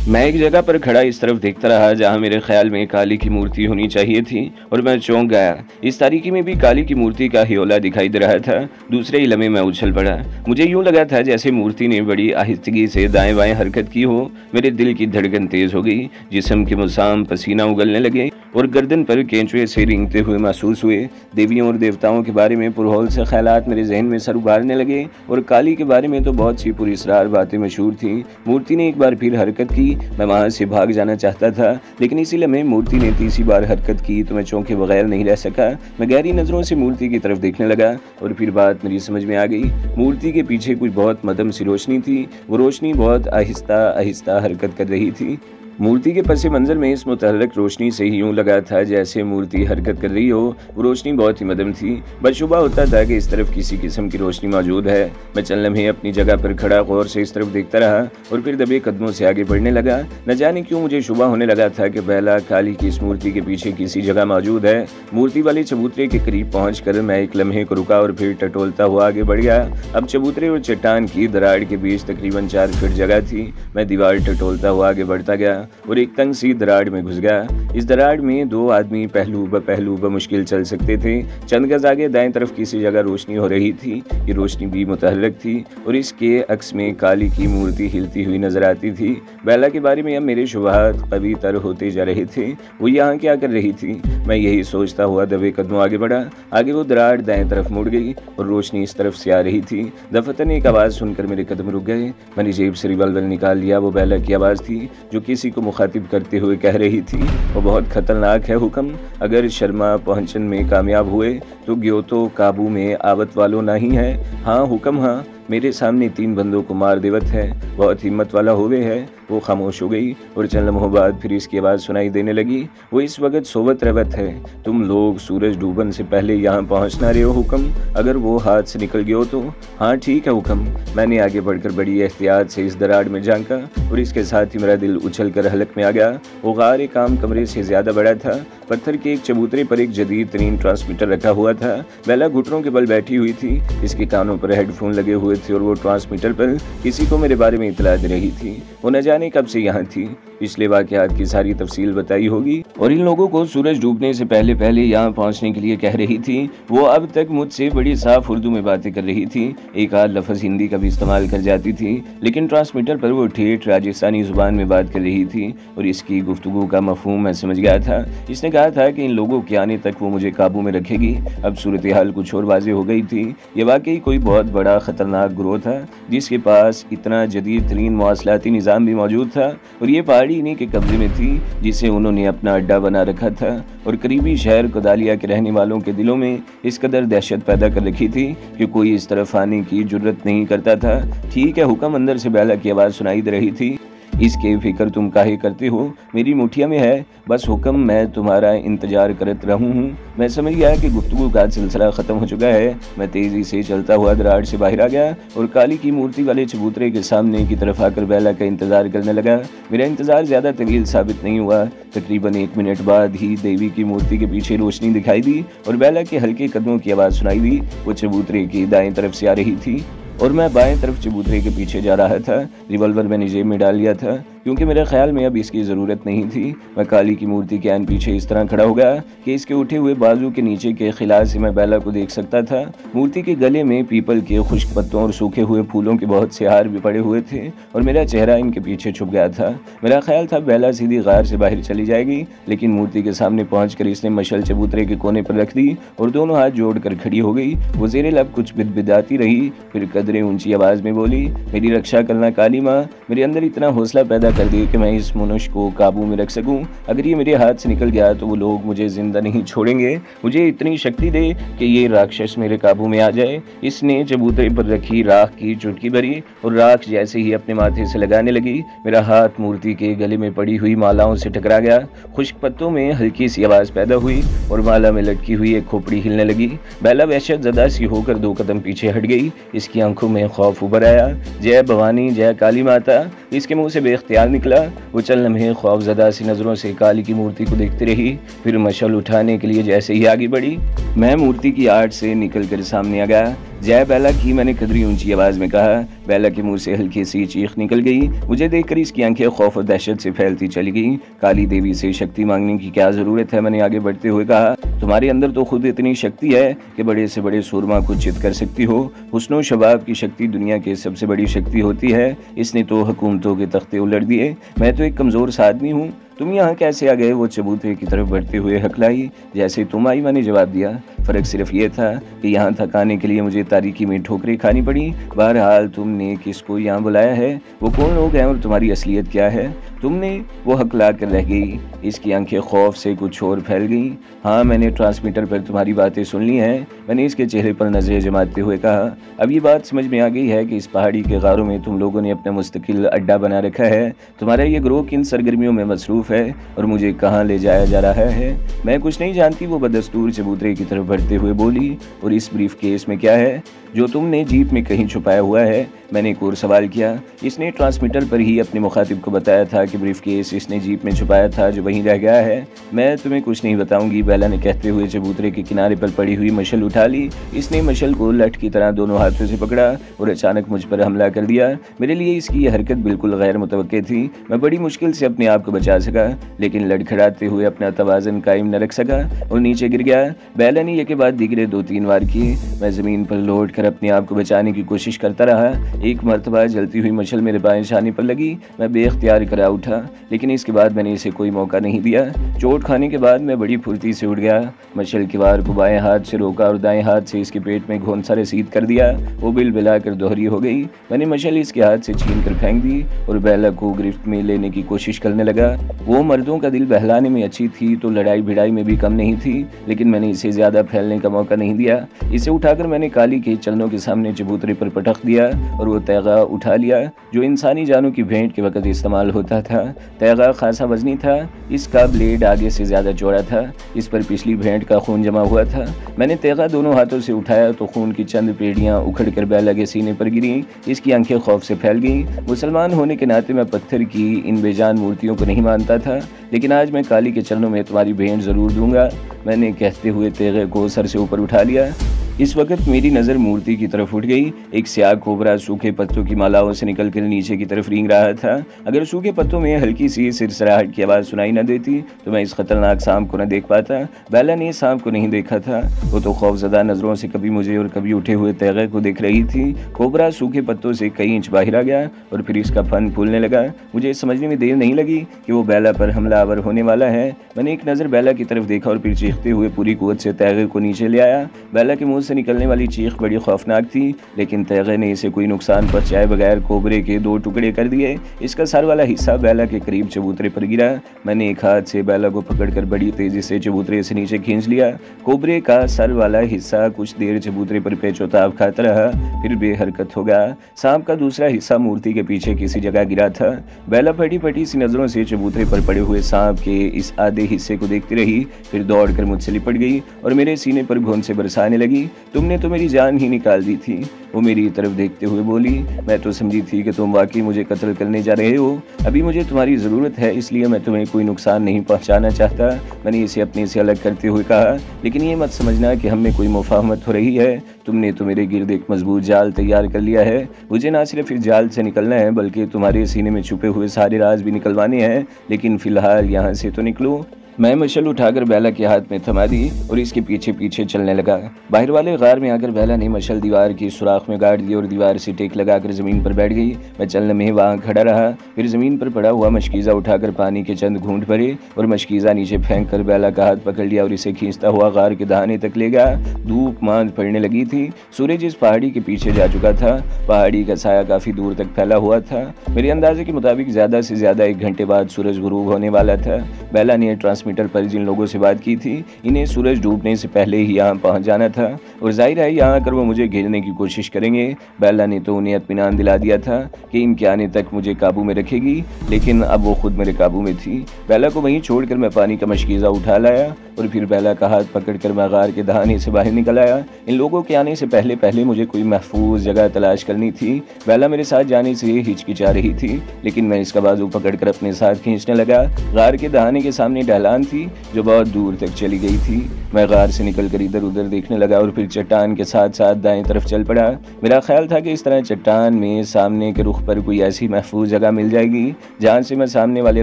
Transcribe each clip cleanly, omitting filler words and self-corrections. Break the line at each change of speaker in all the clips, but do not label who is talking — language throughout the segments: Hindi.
मैं एक जगह पर खड़ा इस तरफ देखता रहा जहां मेरे ख्याल में काली की मूर्ति होनी चाहिए थी और मैं चौंक गया। इस तारीकी में भी काली की मूर्ति का हियोला दिखाई दे रहा था। दूसरे ही लम्हे में उछल पड़ा। मुझे यूं लगा था जैसे मूर्ति ने बड़ी आहिस्तगी से दाएं बाएं हरकत की हो। मेरे दिल की धड़कन तेज हो गई, जिस्म के मुसाम पसीना उगलने लगे और गर्दन पर केंचुए से रेंगते हुए महसूस हुए। देवियों और देवताओं के बारे में पुरहौल से ख्यालात मेरे जहन में सर उभारने लगे और काली के बारे में तो बहुत सी पुरअसरार बातें मशहूर थीं। मूर्ति ने एक बार फिर हरकत की। मैं वहां से भाग जाना चाहता था, लेकिन इसी लम्हे मूर्ति ने तीसरी बार हरकत की तो मैं चौंके बगैर नहीं रह सका। मैं गहरी नज़रों से मूर्ति की तरफ देखने लगा और फिर बात मेरी समझ में आ गई। मूर्ति के पीछे कुछ बहुत मध्यम सी रोशनी थी। वो रोशनी बहुत आहिस्ता आहिस्ता हरकत कर रही थी। मूर्ति के पस मंज़र में इस मुतहर्रिक रोशनी से यूं लगा था जैसे मूर्ति हरकत कर रही हो। वो रोशनी बहुत ही मध्यम थी। बशुबा होता था कि इस तरफ किसी किस्म की रोशनी मौजूद है। मैं चंद लम्हे अपनी जगह पर खड़ा गौर से इस तरफ देखता रहा और फिर दबे कदमों से आगे बढ़ने लगा। न जाने क्यों मुझे शुबा होने लगा था कि बेला काली की इस मूर्ति के पीछे किसी जगह मौजूद है। मूर्ति वाले चबूतरे के करीब पहुँच कर मैं एक लम्हे को रुका और फिर टटोलता हुआ आगे बढ़ गया। अब चबूतरे और चट्टान की दरार के बीच तकरीबन 4 फीट जगह थी। मैं दीवार टटोलता हुआ आगे बढ़ता गया और एक तंग सी दरार में घुस गया। इस दरार में 2 आदमी पहलू ब मुश्किल चल सकते थे। चंद गज आगे दाएं तरफ किसी जगह रोशनी हो रही थी। ये रोशनी भी मुतहर्रिक थी और इसके अक्स में काली की मूर्ति हिलती हुई नजर आती थी। बेला के बारे में अब मेरे शुबहात कवी तर होते जा रहे थे। वो यहाँ क्या कर रही थी, मैं यही सोचता हुआ दबे कदमों आगे बढ़ा। आगे वो दरार दाएं तरफ मुड़ गई और रोशनी इस तरफ से आ रही थी। दफतन एक आवाज़ सुनकर मेरे कदम रुक गए। मैंने जेब से रिवॉल्वर निकाल लिया। वो बेला की आवाज़ थी जो किसी को मुखातिब करते हुए कह रही थी, वो बहुत खतरनाक है हुक्म। अगर शर्मा पहुंचन में कामयाब हुए तो ग्योतो काबू में आवत वालों नहीं है। हाँ हुक्म हाँ, मेरे सामने 3 बंदों को मार देवत है, बहुत हिम्मत वाला होवे है। वो खामोश हो गई और चंद लम्हों बाद फिर इसकी आवाज़ सुनाई देने लगी। वो इस वक्त सोवत रवत है। तुम लोग सूरज डूबन से पहले यहाँ पहुँचना रहे हो हुक्म। अगर वो हाथ से निकल गया हो तो हाँ ठीक है हुक्म। मैंने आगे बढ़कर बड़ी एहतियात से इस दरार में झांका और इसके साथ ही मेरा दिल उछल कर हलक में आ गया। वो गार काम कमरे से ज़्यादा बड़ा था। पत्थर के एक चबूतरे पर एक जदीद तरीन ट्रांसमीटर रखा हुआ था। बेला घुटनों के बल बैठी हुई थी। इसके कानों पर हेडफोन लगे हुए थे और वो ट्रांसमीटर पर किसी को मेरे बारे में इतला दे रही थी। वो न जाने कब से यहाँ थी। पिछले वाक़यात की सारी तफसील बताई होगी और इन लोगों को सूरज डूबने से पहले पहले यहाँ पहुँचने के लिए कह रही थी। वो अब तक मुझसे बड़ी साफ उर्दू में बातें कर रही थी। एक आध लफ्ज़ हिंदी का भी इस्तेमाल कर जाती थी, लेकिन ट्रांसमीटर पर वो ठेठ राजस्थानी ज़ुबान में बात कर रही थी और इसकी गुफ्तगू का मफहूम मैं समझ गया था। इसने कहा था कि इन लोगों के आने तक वो मुझे काबू में रखेगी। अब सूरत हाल कुछ और वाज़ेह हो गई थी। ये वाकई कोई बहुत बड़ा ख़तरनाक ग्रोह था जिसके पास इतना जदीद तरीन मवासलाती निज़ाम भी मौजूद था और ये पहाड़ी इन्हीं के कब्जे में थी जिसे उन्होंने अपना अड्डा बना रखा था और करीबी शहर कोदालिया के रहने वालों के दिलों में इस कदर दहशत पैदा कर रखी थी कि कोई इस तरफ आने की जुर्रत नहीं करता था। ठीक है हुक्म, अंदर से बेला की आवाज़ सुनाई दे रही थी। इसके फिक्र तुम काहे करते हो, मेरी मुठिया में है। बस हुक्म, मैं तुम्हारा इंतजार करत रहूं हूँ। मैं समझ गया कि गुफ्तगू का सिलसिला ख़त्म हो चुका है। मैं तेज़ी से चलता हुआ दरार से बाहर आ गया और काली की मूर्ति वाले चबूतरे के सामने की तरफ आकर बेला का इंतज़ार करने लगा। मेरा इंतज़ार ज़्यादा तवील साबित नहीं हुआ। तकरीबन 1 मिनट बाद ही देवी की मूर्ति के पीछे रोशनी दिखाई दी और बेला के हल्के कदमों की आवाज़ सुनाई दी। वो चबूतरे की दाएं तरफ से आ रही थी और मैं बाएं तरफ चबूतरे के पीछे जा रहा था। रिवॉल्वर मैंने जेब में डाल लिया था क्योंकि मेरे ख्याल में अब इसकी ज़रूरत नहीं थी। मैं काली की मूर्ति के आन पीछे इस तरह खड़ा हो गया कि इसके उठे हुए बाजू के नीचे के खिला से मैं बेला को देख सकता था। मूर्ति के गले में पीपल के खुश्क पत्तों और सूखे हुए फूलों के बहुत से हार भी पड़े हुए थे और मेरा चेहरा इनके पीछे छुप गया था। मेरा ख्याल था बेला सीधी गार से बाहर चली जाएगी, लेकिन मूर्ति के सामने पहुंचकर इसने मशल चबूतरे के कोने पर रख दी और दोनों हाथ जोड़कर खड़ी हो गई। वो ज़ेरे लब कुछ बिदबिदाती रही, फिर कदरे ऊंची आवाज़ में बोली, मेरी रक्षा करना काली माँ। मेरे अंदर इतना हौसला पैदा कर दिया कि मैं इस मनुष्य को काबू में रख सकूं। अगर ये मेरे हाथ से निकल गया तो वो लोग मुझे जिंदा नहीं छोड़ेंगे। मुझे इतनी शक्ति दे कि ये राक्षस मेरे काबू में आ जाए। इसने चबूतरे पर रखी राख की चुटकी भरी और राख जैसे ही अपने माथे से लगाने लगी, मेरा हाथ मूर्ति के गले में पड़ी हुई मालाओं से टकरा गया। खुश्क पत्तों में हल्की सी आवाज़ पैदा हुई और माला में लटकी हुई एक खोपड़ी हिलने लगी। बेला वहशत ज़दा सी होकर 2 कदम पीछे हट गई। इसकी आंखों में खौफ उभर आया। जय भवानी, जय काली माता, इसके मुंह से बेख्तियार निकला। वो चंद लम्हे खौफजदा सी नज़रों से काली की मूर्ति को देखती रही, फिर मशल उठाने के लिए जैसे ही आगे बढ़ी, मैं मूर्ति की आड़ से निकल कर सामने आ गया। जय बेला की, मैंने कदरी ऊंची आवाज में कहा। बेला के मुंह से हल्की सी चीख निकल गई। मुझे देखकर इसकी आंखें खौफ और दहशत से फैलती चली गई। काली देवी से शक्ति मांगने की क्या जरूरत है, मैंने आगे बढ़ते हुए कहा। तुम्हारे अंदर तो खुद इतनी शक्ति है कि बड़े से बड़े सूरमा को चित कर सकती हो। हुस्नो शबाब की शक्ति दुनिया की सबसे बड़ी शक्ति होती है। इसने तो हुकूमतों के तख्ते उलट दिए। मैं तो एक कमजोर सा आदमी हूँ, तुम यहाँ कैसे आ गए? वो चबूतरे की तरफ बढ़ते हुए हकलाई। जैसे तुम आई, मैंने जवाब दिया। फर्क सिर्फ ये था कि यहाँ तक आने के लिए मुझे तारीकी में ठोकरें खानी पड़ी। बहरहाल तुमने किसको यहाँ बुलाया है, वो कौन लोग हैं और तुम्हारी असलियत क्या है? तुमने, वो हकला कर रह गई। इसकी आंखें खौफ से कुछ और फैल गईं। हाँ, मैंने ट्रांसमीटर पर तुम्हारी बातें सुन ली हैं, मैंने इसके चेहरे पर नजरें जमाते हुए कहा। अब ये बात समझ में आ गई है कि इस पहाड़ी के गारों में तुम लोगों ने अपना मुस्तकिल अड्डा बना रखा है। तुम्हारा ये ग्रोह किन सरगर्मियों में मसरूफ है और मुझे कहाँ ले जाया जा रहा है? मैं कुछ नहीं जानती, वो बदस्तूर चबूतरे की तरफ बढ़ते हुए बोली। और इस ब्रीफ केस में क्या है जो तुमने जीप में कहीं छुपाया हुआ है? मैंने एक और सवाल किया। इसने ट्रांसमीटर पर ही अपने मुखातिब को बताया था कि ब्रीफ केस इसने जीप में छुपाया था जो वहीं रह गया है। मैं तुम्हें कुछ नहीं बताऊंगी, बेला ने कहते हुए चबूतरे के किनारे पर पड़ी हुई मशल उठा ली। इसने मशल को लठ की तरह दोनों हाथों से पकड़ा और अचानक मुझ पर हमला कर दिया। मेरे लिए इसकी यह हरकत बिल्कुल गैर मुतवक्के थी। मैं बड़ी मुश्किल से अपने आप को बचा सका, लेकिन लड़खड़ाते हुए अपना तवाज़न कायम न रख सका और नीचे गिर गया। बेला ने एक के बाद दीगरे 2-3 वार किए। मैं ज़मीन पर लौट कर अपने आप को बचाने की कोशिश करता रहा। एक मरतबा जलती हुई मशल मेरे बाएं शाने पर लगी। मैं बेख्तियार करा उठा, लेकिन इसके बाद मैंने इसे कोई मौका नहीं दिया। चोट खाने के बाद मैं बड़ी फुर्ती से उठ गया। मशल की वार को बाएं हाथ से रोका और दाएं हाथ से इसके पेट में घोंसा रसीद कर दिया। वो बिल बिलाकर दोहरी हो गई। मैंने मशल इसके हाथ से छीन कर फेंक दी और बेला को गिरफ्त में लेने की कोशिश करने लगा। वो मर्दों का दिल बहलाने में अच्छी थी तो लड़ाई भिड़ाई में भी कम नहीं थी, लेकिन मैंने इसे ज्यादा फैलने का मौका नहीं दिया। इसे उठाकर मैंने काली के चरणों के सामने चबूतरे पर पटक दिया और वो तैगा उठा लिया जो इंसानी जानों की भेंट के वक्त इस्तेमाल होता था। तैगा खासा वजनी था, इसका ब्लेड आगे से ज्यादा चौड़ा था, इस पर पिछली भेंट का खून जमा हुआ था। मैंने तैगा दोनों हाथों से उठाया तो खून की चंद पेड़ियां उखड़ कर बेला के सीने पर गिरी। इसकी आंखें खौफ से फैल गईं। मुसलमान होने के नाते मैं पत्थर की इन बेजान मूर्तियों को नहीं मानता था, लेकिन आज मैं काली के चरणों में तुम्हारी भेंट जरूर दूंगा, मैंने कहते हुए तैगे को सर से ऊपर उठा लिया। इस वक्त मेरी नज़र मूर्ति की तरफ उठ गई। एक स्याह कोबरा सूखे पत्तों की मालाओं से निकलकर नीचे की तरफ रेंग रहा था। अगर सूखे पत्तों में हल्की सी सिरसराहट की आवाज़ सुनाई न देती तो मैं इस खतरनाक सांप को न देख पाता। बेला ने सांप को नहीं देखा था, वो तो खौफजदा नज़रों से कभी मुझे और कभी उठे हुए तैगे को देख रही थी। कोबरा सूखे पत्तों से कई इंच बाहर आ गया और फिर इसका फन फूलने लगा। मुझे समझने में देर नहीं लगी कि वो बेला पर हमलावर होने वाला है। मैंने एक नज़र बेला की तरफ देखा और फिर चीखते हुए पूरी कुव्वत से तैगे को नीचे ले आया। बेला के मुंह से निकलने वाली चीख बड़ी खौफनाक थी, लेकिन तैगे ने इसे कोई नुकसान पहुंचाए बगैर कोबरे के 2 टुकड़े कर दिए। इसका सर वाला हिस्सा बेला के करीब चबूतरे पर गिरा। मैंने एक हाथ से बेला को पकड़कर बड़ी तेजी से चबूतरे से नीचे खींच लिया। कोबरे का सर वाला हिस्सा कुछ देर चबूतरे पर पेचोताब खाता रहा, फिर बेहरकत हो गया। सांप का दूसरा हिस्सा मूर्ति के पीछे किसी जगह गिरा था। बेला फटी फटी सी नजरों से चबूतरे पर पड़े हुए सांप के इस आधे हिस्से को देखती रही, फिर दौड़कर मुझसे लिपट गई और मेरे सीने पर घोंसे से बरसाने लगी। तुमने तो मेरी जान ही निकाल दी थी, वो मेरी तरफ देखते हुए बोली। मैं तो समझी थी कि तुम वाकई मुझे कत्ल करने जा रहे हो। अभी मुझे तुम्हारी ज़रूरत है, इसलिए मैं तुम्हें कोई नुकसान नहीं पहुंचाना चाहता, मैंने इसे अपने से अलग करते हुए कहा। लेकिन ये मत समझना कि हम में कोई मुफाहमत हो रही है। तुमने तो मेरे गिर्द एक मजबूत जाल तैयार कर लिया है। मुझे ना सिर्फ इस जाल से निकलना है, बल्कि तुम्हारे सीने में छुपे हुए सारे राज भी निकलवाने हैं। लेकिन फिलहाल यहाँ से तो निकलो। मैं मशल उठाकर बेला के हाथ में थमा दी और इसके पीछे पीछे चलने लगा। बाहर वाले गार में आकर बेला ने मशल दीवार की सुराख में गाड़ दी और दीवार से टेक लगाकर ज़मीन पर बैठ गई। मैं चलने में वहाँ खड़ा रहा, फिर ज़मीन पर पड़ा हुआ मशकीज़ा उठाकर पानी के चंद घूंट भरे और मशकीज़ा नीचे फेंक कर बेला का हाथ पकड़ लिया और इसे खींचता हुआ गार के दहाने तक ले गया। धूप मांद पड़ने लगी थी। सूरज इस पहाड़ी के पीछे जा चुका था। पहाड़ी का साया काफ़ी दूर तक फैला हुआ था। मेरे अंदाजे के मुताबिक ज़्यादा से ज़्यादा 1 घंटे बाद सूरज गुरूब होने वाला था। बेला ने ट्रांसमीटर पर जिन लोगों से बात की थी, इन्हें सूरज डूबने से पहले ही यहाँ पहुँच जाना था और जाहिर है यहाँ आकर वो मुझे घेरने की कोशिश करेंगे। बेला ने तो उन्हें इत्मीनान दिला दिया था कि इनके आने तक मुझे काबू में रखेगी, लेकिन अब वो खुद मेरे काबू में थी। बेला को वहीं छोड़कर मैं पानी का मशकीज़ा उठा लाया और फिर बेला का हाथ पकड़कर मैं गार के दहाने से बाहर निकल आया। इन लोगों के आने से पहले पहले मुझे कोई महफूज जगह तलाश करनी थी। बेला मेरे साथ जाने से हिचकिचा रही थी, लेकिन मैं इसका बाजू पकड़कर अपने साथ खींचने लगा। गार के दहाने के सामने ढलान ढलान थी जो बहुत दूर तक चली गई थी। मैं गार से निकलकर इधर उधर देखने लगा और फिर चट्टान के साथ साथ दाएं तरफ चल पड़ा। मेरा ख्याल था कि इस तरह चट्टान में सामने के रुख पर कोई ऐसी महफूज जगह मिल जाएगी जहां से मैं सामने वाले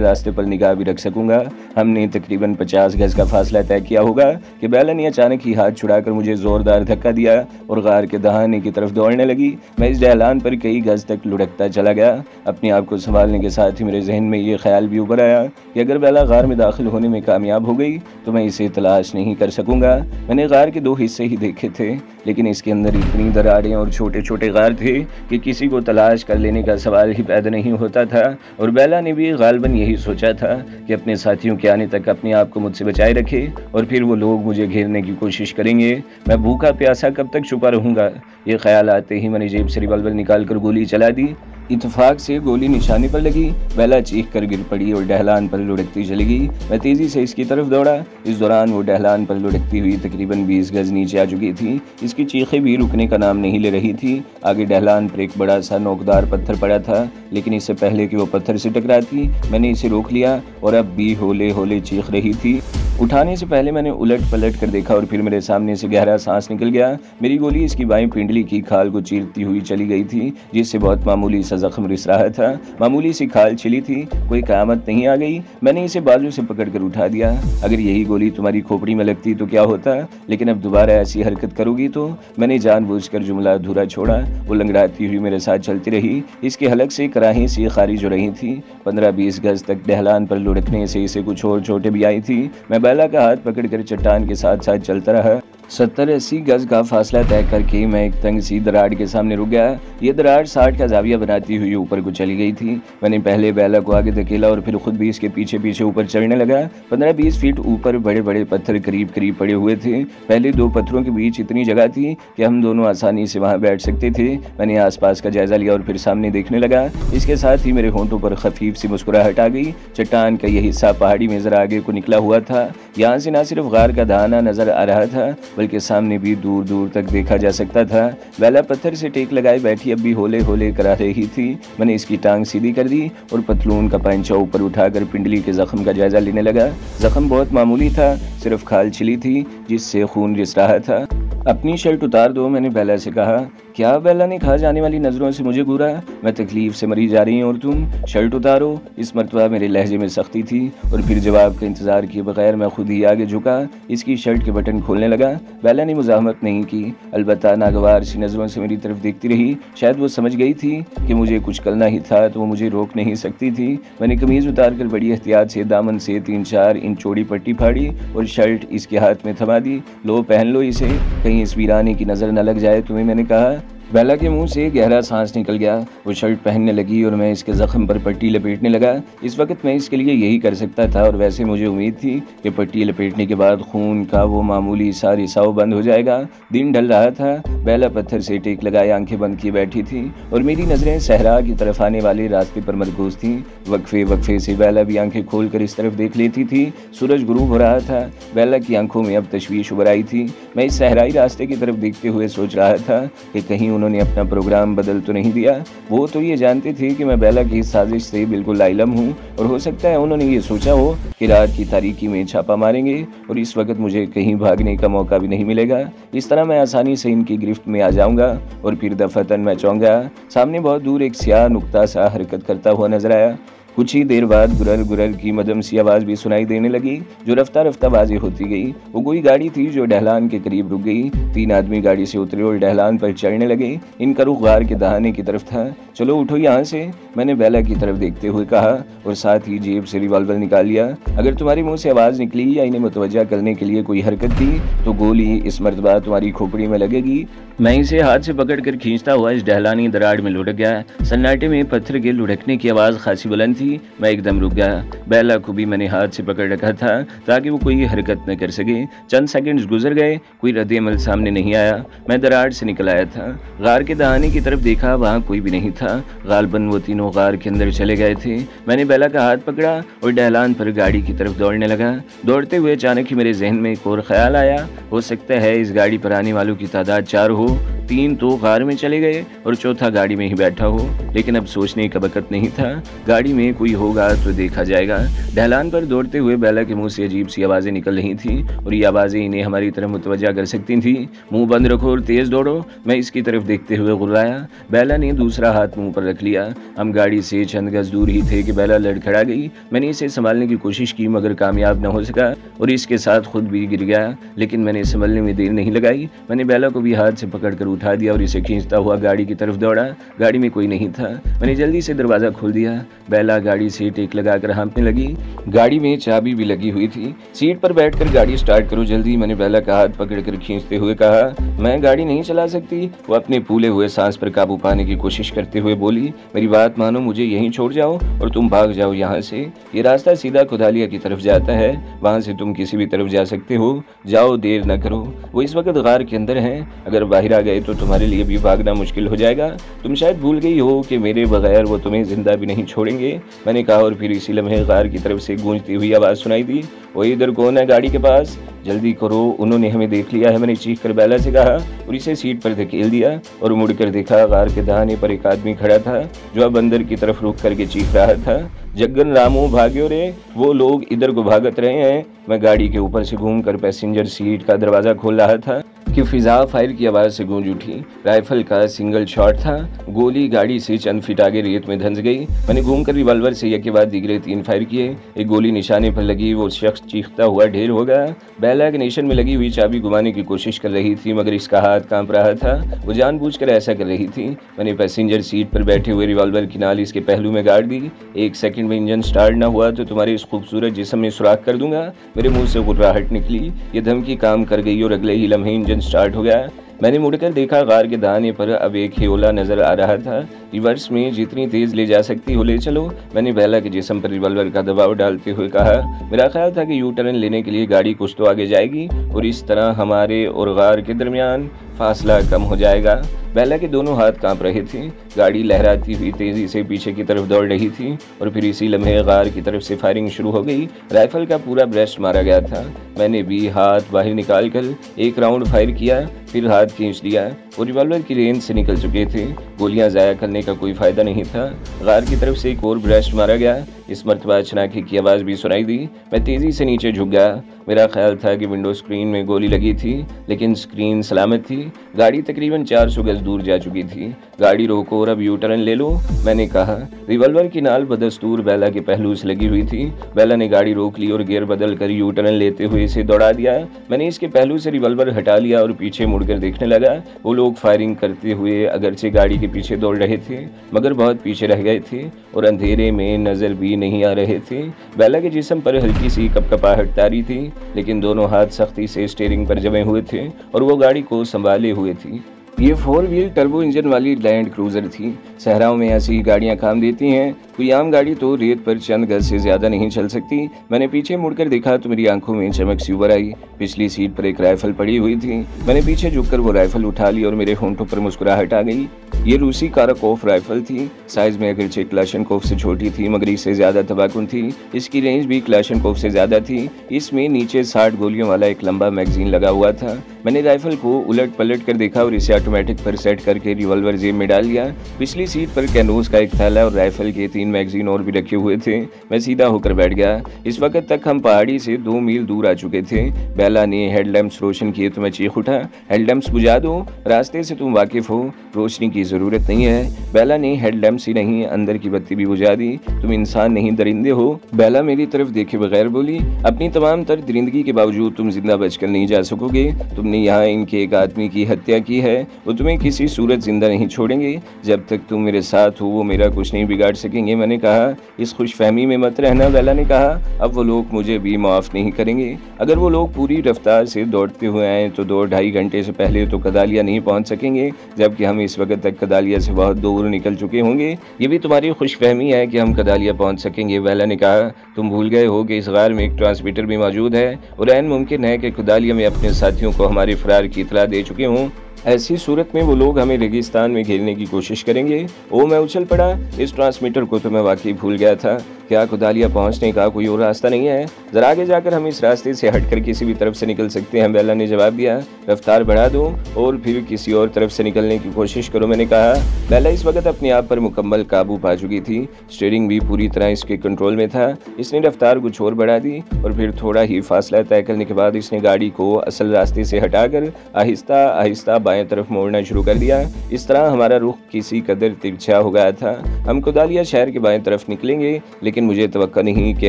रास्ते पर निगाह भी रख सकूंगा। हमने तकरीबन 50 गज का फासला तय किया होगा कि बेला ने अचानक ही हाथ छुड़ाकर मुझे जोरदार धक्का दिया और गार के दहाने की तरफ दौड़ने लगी। मैं इस ढलान पर कई गज तक लुढ़कता चला गया। अपने आप को संभालने के साथ ही मेरे जहन में ये ख्याल भी उभर आया कि अगर बेला गार में दाखिल होने में कामयाब हो गई तो मैं इसे तलाश नहीं कर सकूंगा। मैंने गार के 2 हिस्से ही देखे थे, लेकिन इसके अंदर इतनी दरारें और छोटे छोटे गार थे कि किसी को तलाश कर लेने का सवाल ही पैदा नहीं होता था। और बेला ने भी गालबन यही सोचा था कि अपने साथियों के आने तक अपने आप को मुझसे बचाए रखे और फिर वो लोग मुझे घेरने की कोशिश करेंगे। मैं भूखा प्यासा कब तक छुपा रहूंगा। ये ख्याल आते ही मैंने जेब से रिवॉल्वर निकालकर गोली चला दी। इत्तेफाक से गोली निशाने पर लगी। बेला चीख कर गिर पड़ी और ढलान पर लुढ़कती चली गई। मैं तेजी से इसकी तरफ दौड़ा। इस दौरान वो ढलान पर लुढ़कती हुई तकरीबन 20 गज नीचे आ चुकी थी। इसकी चीखें भी रुकने का नाम नहीं ले रही थी। आगे ढलान पर एक बड़ा सा नोकदार पत्थर पड़ा था, लेकिन इससे पहले कि वो पत्थर से टकराती मैंने इसे रोक लिया और अब भी होले होले चीख रही थी। उठाने से पहले मैंने उलट पलट कर देखा और फिर मेरे सामने से गहरा सांस निकल गया। मेरी गोली इसकी बाएं पिंडली की खाल को चीरती हुई चली गई थी, जिससे बहुत मामूली सा जख्म रिस रहा था। मामूली सी खाल छिली थी, कोई क़यामत नहीं आ गई। मैंने इसे बाजू से पकड़कर उठा दिया। अगर यही गोली तुम्हारी खोपड़ी में लगती तो क्या होता, लेकिन अब दोबारा ऐसी हरकत करोगी तो। मैंने जानबूझकर जुमला अधूरा छोड़ा। वो लंगड़ाती हुई मेरे साथ चलती रही। इसके हलक से कराहें सी खारिज हो रही थी। 15-20 गज तक ढलान पर लुढ़कने से इसे कुछ और चोटें भी आई थी। मैं बेला का हाथ पकड़कर चट्टान के साथ साथ चलता रहा। 70-80 गज का फासला तय करके मैं एक तंग सी दरार के सामने रुक गया। ये दरार 60 का जाविया बनाती हुई ऊपर को चली गई थी। मैंने पहले बेला को आगे धकेला और फिर खुद भी इसके पीछे पीछे ऊपर चढ़ने लगा। 15-20 फीट ऊपर बड़े बड़े पत्थर करीब करीब पड़े हुए थे। पहले 2 पत्थरों के बीच इतनी जगह थी कि हम दोनों आसानी से वहां बैठ सकते थे। मैंने आसपास का जायजा लिया और फिर सामने देखने लगा। इसके साथ ही मेरे होंठों पर खफीफ सी मुस्कुराहट आ गई। चट्टान का यह हिस्सा पहाड़ी में जरा आगे को निकला हुआ था। यहाँ से न सिर्फ गार का दहाना नजर आ रहा था, बल्कि सामने भी दूर दूर तक देखा जा सकता था। बेला पत्थर से टेक लगाए बैठी अब भी होले होले करा रही थी। मैंने इसकी टांग सीधी कर दी और पतलून का पैंचा ऊपर उठाकर पिंडली के जख्म का जायजा लेने लगा। जख्म बहुत मामूली था, सिर्फ खाल छिली थी जिससे खून रिस रहा था। अपनी शर्ट उतार दो, मैंने बेला से कहा। क्या? बेला ने खा जाने वाली नजरों से मुझे घूरा। मैं तकलीफ से मरी जा रही हूँ और तुम शर्ट उतारो। इस मरतबा मेरे लहजे में सख्ती थी और फिर जवाब का इंतजार किए बगैर मैं खुद ही आगे झुका, इसकी शर्ट के बटन खोलने लगा। बेला ने मुजाहमत नहीं की, अलबत्ता नागवार सी नजरों से मेरी तरफ देखती रही। शायद वो समझ गई थी कि मुझे कुछ करना ही था तो वो मुझे रोक नहीं सकती थी। मैंने कमीज उतार कर बड़ी एहतियात से दामन से 3-4 इंच चौड़ी पट्टी फाड़ी और शर्ट इसके हाथ में थमा दी। लो पहन लो इसे, कहीं इस वीराने की नजर न लग जाए तुम्हें, मैंने कहा। बेला के मुंह से गहरा सांस निकल गया। वो शर्ट पहनने लगी और मैं इसके जख्म पर पट्टी लपेटने लगा। इस वक्त मैं इसके लिए यही कर सकता था और वैसे मुझे उम्मीद थी कि पट्टी लपेटने के बाद खून का वो मामूली सा रिसाव बंद हो जाएगा। दिन ढल रहा था। बेला पत्थर से टेक लगाए आंखें बंद किए बैठी थी और मेरी नजरें सहरा की तरफ आने वाले रास्ते पर मरकूज थी। वक्फे वक्फे से बेला भी आंखें खोल कर इस तरफ देख लेती थी। सूरज गुरूब हो रहा था। बेला की आंखों में अब तशवीश उभर आई थी। मैं इस सहराई रास्ते की तरफ देखते हुए सोच रहा था कि कहीं उन्होंने अपना प्रोग्राम बदल तो नहीं दिया। वो तो ये जानते थे कि मैं बेला की साजिश से बिल्कुल लाइलम हूँ और हो सकता है उन्होंने ये सोचा हो कि रात की तारीकी में छापा मारेंगे और इस वक्त मुझे कहीं भागने का मौका भी नहीं मिलेगा। इस तरह मैं आसानी से इनकी गिरफ्त में आ जाऊंगा और फिर दफतन मैं चाहूँगा। सामने बहुत दूर एक स्याह नुक्ता सा हरकत करता हुआ नजर आया। कुछ ही देर बाद गुरर गुरर की मदम सी आवाज़ भी सुनाई देने लगी जो रफ्ता रफ्ता वाज़ेह होती गई। वो कोई गाड़ी थी जो ढलान के करीब रुक गई। 3 आदमी गाड़ी से उतरे और ढलान पर चढ़ने लगे। इनका रुख गार के दहाने की तरफ था। चलो उठो यहाँ से, मैंने बेला की तरफ देखते हुए कहा और साथ ही जेब से रिवॉल्वर निकाल लिया। अगर तुम्हारे मुंह से आवाज़ निकली या इन्हें मुतवज्जा करने के लिए कोई हरकत की तो गोली इस मरतबा तुम्हारी खोपड़ी में लगेगी। मैं इसे हाथ से पकड़कर खींचता हुआ इस ढलानी दरार में लुढ़क गया। सन्नाटे में पत्थर के लुढ़कने की आवाज़ खासी बुलंद थी। मैं एकदम रुक गया। बेला को भी मैंने हाथ से पकड़ रखा था ताकि वो कोई हरकत न कर सके। चंद सेकंड्स गुजर गए, कोई रद्द-ए-अमल सामने नहीं आया। मैं दरार से निकल आया था। गार के दहाने की तरफ देखा, वहाँ कोई भी नहीं था। गालबन वो तीनों गार के अंदर चले गए थे। मैंने बेला का हाथ पकड़ा और ढलान पर गाड़ी की तरफ दौड़ने लगा। दौड़ते हुए अचानक ही मेरे जहन में एक और ख्याल आया। हो सकता है इस गाड़ी पर आने वालों की तादाद 4 हो। 3 तो गार में चले गए और चौथा गाड़ी में ही बैठा हो। लेकिन अब सोचने का वक्त नहीं था। गाड़ी में कोई होगा तो देखा जाएगा। ढलान पर दौड़ते हुए बेला के मुंह से अजीब सी आवाज़ें निकल रही थीं और ये आवाज़ें इन्हें हमारी तरफ मुतवज्जा कर सकती थीं। मुंह बंद रखो और तेज़ दौड़ो, मैं इसकी तरफ देखते हुए गुर्राया। बेला ने दूसरा हाथ मुंह पर रख लिया। हम गाड़ी से चंद गज दूर ही थे कि बेला लड़खड़ा गई। मैंने इसे संभालने की कोशिश की मगर कामयाब न हो सका और इसके साथ खुद भी गिर गया, लेकिन मैंने संभलने में देर नहीं लगाई। मैंने बेला को भी हाथ से पकड़कर उठा दिया और इसे खींचता हुआ गाड़ी की तरफ दौड़ा। गाड़ी में कोई नहीं था। मैंने जल्दी से दरवाज़ा खोल दिया। बेला गाड़ी से टेक लगाकर हाँफने लगी। गाड़ी में चाबी भी लगी हुई थी। सीट पर बैठकर गाड़ी स्टार्ट करो जल्दी, मैंने बेला का हाथ पकड़कर खींचते हुए कहा। मैं गाड़ी नहीं चला सकती, वो अपने फूले हुए सांस पर काबू पाने की कोशिश करते हुए बोली। मेरी बात मानो, मुझे यहीं छोड़ जाओ और तुम भाग जाओ यहाँ से। ये रास्ता सीधा खुदालिया की तरफ जाता है, वहाँ से तुम किसी भी तरफ जा सकते हो। जाओ, देर न करो। वो इस वक्त गार के अंदर हैं, अगर बाहर आ गए तो तुम्हारे लिए भी भागना मुश्किल हो जाएगा। तुम शायद भूल गई हो कि मेरे बगैर वो तुम्हें जिंदा भी नहीं छोड़ेंगे, मैंने कहा। और फिर इसी लम्हे गार की तरफ से गूंजती हुई आवाज़ सुनाई दी। वो इधर कौन है गाड़ी के पास? जल्दी करो, उन्होंने हमें देख लिया है, मैंने चीख कर बेला से कहा और इसे सीट पर धकेल दिया और मुड़कर देखा। गार के दाहिने पर एक आदमी खड़ा था जो अब अंदर की तरफ रुक करके चीख रहा था। जग्गन रामू, भाग्यो रे, वो लोग इधर को भागत रहे हैं। मैं गाड़ी के ऊपर से घूमकर पैसेंजर सीट का दरवाज़ा खोल रहा था कि फिजा फायर की आवाज़ से गूंज उठी। राइफल का सिंगल शॉट था। गोली गाड़ी से चंद फीट आगे रेत में धंस गई। मैंने घूमकर रिवॉल्वर से एक के बाद दीगरे 3 फायर किए। एक गोली निशाने पर लगी, वो शख्स चीखता हुआ ढेर हो गया। बेला के नेशन में लगी हुई चाबी घुमाने की कोशिश कर रही थी मगर इसका हाथ कांप रहा था। वो जानबूझकर ऐसा कर रही थी। मैंने पैसेंजर सीट पर बैठे हुए रिवॉल्वर की नाल इसके पहलू में गाड़ दी। 1 सेकंड में इंजन स्टार्ट ना हुआ तो तुम्हारे इस खूबसूरत जिस्म में सुराख कर दूंगा। मेरे मुंह से गुर्राहट निकली। ये धमकी काम कर गई और अगले ही लम्हे इंजन स्टार्ट हो गया। मैंने मुड़कर देखा, गार के दाहिने पर अब एक हियोला नजर आ रहा था। रिवर्स में जितनी तेज ले जा सकती हो ले चलो, मैंने बेला के जिस्म पर रिवॉल्वर का दबाव डालते हुए कहा। मेरा ख्याल था कि यू टर्न लेने के लिए गाड़ी कुछ तो आगे जाएगी और इस तरह हमारे और गार के दरमियान फासला कम हो जाएगा। बेला के दोनों हाथ कांप रहे थे। गाड़ी लहराती हुई तेजी से पीछे की तरफ दौड़ रही थी और फिर इसी लम्हे गार की तरफ से फायरिंग शुरू हो गई। राइफल का पूरा ब्रेस्ट मारा गया था। मैंने भी हाथ बाहर निकालकर 1 राउंड फायर किया, फिर हाथ खींच लिया और रिवॉल्वर की रेंज से निकल चुके थे। गोलियां ज़ाया करने का कोई फायदा नहीं था। गार की तरफ से एक और ब्रेस्ट मारा गया। इस मरतबा छनाके की आवाज़ भी सुनाई दी। मैं तेज़ी से नीचे झुक गया। मेरा ख्याल था कि विंडो स्क्रीन में गोली लगी थी, लेकिन स्क्रीन सलामत थी। गाड़ी तकरीबन 400 गज दूर जा चुकी थी। गाड़ी रोको और अब यू टर्न ले लो, मैंने कहा। रिवॉल्वर की नाल बदस्तूर बेला के पहलू से लगी हुई थी। बेला ने गाड़ी रोक ली और गियर बदल कर यू टर्न लेते हुए इसे दौड़ा दिया। मैंने इसके पहलू से रिवॉल्वर हटा लिया और पीछे मुड़कर देखने लगा। वो लोग फायरिंग करते हुए अगरचे गाड़ी के पीछे दौड़ रहे थे मगर बहुत पीछे रह गए थे और अंधेरे में नजर भी नहीं आ रहे थे। बेला के जिस्म पर हल्की सी कपकपाहट तारी थी, लेकिन दोनों हाथ सख्ती से स्टीयरिंग पर जमे हुए थे और वो गाड़ी को संभाले हुए थी। ये 4 व्हील टर्बो इंजन वाली लैंड क्रूजर थी। सहराओं में ऐसी ही गाड़ियां काम देती हैं। कोई आम गाड़ी तो रेत पर चंद गज से ज्यादा नहीं चल सकती। मैंने पीछे मुड़कर देखा तो मेरी आंखों में चमक सी उभर आई। पिछली सीट पर एक राइफल पड़ी हुई थी। मैंने पीछे झुककर वो राइफल उठा ली और मेरे होंठों पर मुस्कुराहट आ गई। ये रूसी काराकोफ राइफल थी। साइज में अगरचे क्लाशनकोफ से छोटी थी मगर इससे ज्यादा तबाकुन थी। इसकी रेंज भी क्लाशनकोफ से ज्यादा थी। इसमें नीचे 60 गोलियों वाला एक लंबा मैगजीन लगा हुआ था। मैंने राइफल को उलट पलट कर देखा और इसे ऑटोमेटिक पर सेट करके रिवॉल्वर जेब में डाल लिया। पिछली सीट पर कैनोस का एक थैला और राइफल के 3 मैगजीन और भी रखे हुए थे। मैं सीधा होकर बैठ गया। इस वक्त तक हम पहाड़ी से 2 मील दूर आ चुके थे। बेला ने हेडलैम्प्स रोशन किए तो मैं चीख उठा, हेडलैम्प्स बुझा दो, रास्ते से तुम वाकिफ हो, रोशनी की जरूरत नहीं है। बेला ने हेडलैम्प्स ही नहीं अंदर की बत्ती भी बुझा दी। तुम इंसान नहीं दरिंदे हो। बेला मेरी तरफ देखे बगैर बोली, अपनी तमाम तर दरिंदगी के बावजूद तुम जिंदा बचकर नहीं जा सकोगे। तुमने यहाँ इनके एक आदमी की हत्या की है, वो तुम्हें किसी सूरत जिंदा नहीं छोड़ेंगे। जब तक तुम मेरे साथ हो वो मेरा कुछ नहीं बिगाड़ सकेंगे। मैंने कहा, इस खुशफहमी में मत रहना। बेला ने कहा, अब वो लोग मुझे भी माफ नहीं करेंगे। अगर वो लोग पूरी रफ्तार से दौड़ते हुए आए तो 2-2.5 घंटे से पहले तो कदालिया नहीं पहुंच सकेंगे, जबकि हम इस वक्त तक कदालिया से बहुत दूर निकल चुके होंगे। ये भी तुम्हारी खुशफहमी है कि हम कदालिया पहुंच सकेंगे। बेला ने कहा, तुम भूल गए हो कि इस गार में एक ट्रांसमीटर भी मौजूद है और ऐन मुमकिन है कि कदालिया में अपने साथियों को हमारे फरार की इतला दे चुके हों। ऐसी सूरत में वो लोग हमें रेगिस्तान में घेरने की कोशिश करेंगे। ओ मैं उछल पड़ा, इस ट्रांसमीटर को तो मैं वाकई भूल गया था। क्या कुदालिया पहुंचने का कोई और रास्ता नहीं है? जरा आगे जाकर हम इस रास्ते से हटकर किसी भी तरफ से निकल सकते हैं। बेला ने जवाब दिया। रफ्तार बढ़ा दो और फिर किसी और तरफ से निकलने की कोशिश करो, मैंने कहा। बेला इस वक्त अपने आप पर मुकम्मल काबू पा चुकी थी। स्टीयरिंग भी पूरी तरह इसके कंट्रोल में था। इसने रफ्तार कुछ और बढ़ा दी और फिर थोड़ा ही फासला तय करने के बाद इसने गाड़ी को असल रास्ते से हटाकर आहिस्ता आहिस्ता बाएं तरफ मोड़ना शुरू कर दिया। इस तरह हमारा रुख किसी कदर तिरछा हो गया था। हम कुदालिया शहर के बाएं तरफ निकलेंगे, लेकिन मुझे तवक्का नहीं कि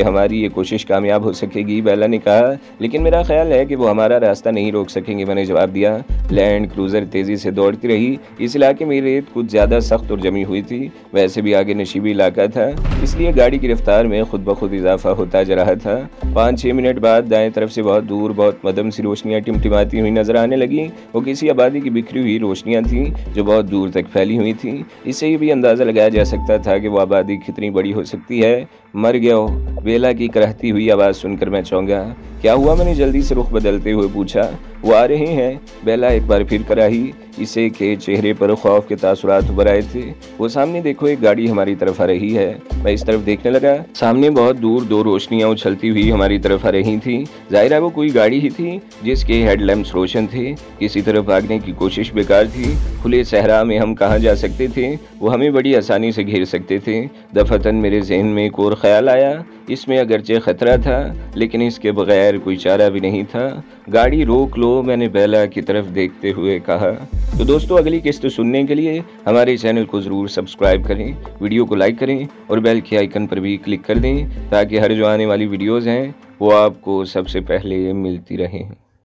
हमारी ये कोशिश कामयाब हो सकेगी, बेला ने कहा। लेकिन मेरा ख्याल है कि वो हमारा रास्ता नहीं रोक सकेंगे, मैंने जवाब दिया। लैंड क्रूजर तेजी से दौड़ती रही। इस इलाके में रेत कुछ ज्यादा सख्त और जमी हुई थी। वैसे भी आगे नशीबी इलाका था, इसलिए गाड़ी की रफ्तार में खुद ब खुद इजाफा होता जा रहा था। 5-6 मिनट बाद दाएं तरफ से बहुत दूर बहुत मदम सी रोशनियां टिमटिमाती हुई नजर आने लगी। वो किसी आबादी की बिखरी हुई रोशनियां थीं जो बहुत दूर तक फैली हुई थीं। इससे ये भी अंदाजा लगाया जा सकता था कि वो आबादी कितनी बड़ी हो सकती है। मर गया हो, बेला की करहती हुई आवाज़ सुनकर मैं चौंका। क्या हुआ, मैंने जल्दी से रुख बदलते हुए पूछा। वो आ रहे हैं, बेला एक बार फिर कराही। इसे के चेहरे पर खौफ के तासुरात उभर आए थे। वो सामने देखो, एक गाड़ी हमारी तरफ आ रही है। मैं इस तरफ देखने लगा। सामने बहुत दूर दो रोशनियां उछलती हुई हमारी तरफ आ रही थी। जाहिर है वो कोई गाड़ी ही थी जिसके हेडलैम्प्स रोशन थे। किसी तरफ भागने की कोशिश बेकार थी। खुले सहरा में हम कहाँ जा सकते थे? वो हमें बड़ी आसानी से घेर सकते थे। दफतन मेरे जहन में एक और ख्याल आया। इसमें अगरचे खतरा था, लेकिन इसके बगैर कोई चारा भी नहीं था। गाड़ी रोक लो, मैंने बेला की तरफ देखते हुए कहा। तो दोस्तों, अगली किस्त सुनने के लिए हमारे चैनल को ज़रूर सब्सक्राइब करें, वीडियो को लाइक करें और बेल के आइकन पर भी क्लिक कर दें ताकि हर जो आने वाली वीडियोज़ हैं वो आपको सबसे पहले मिलती रहें।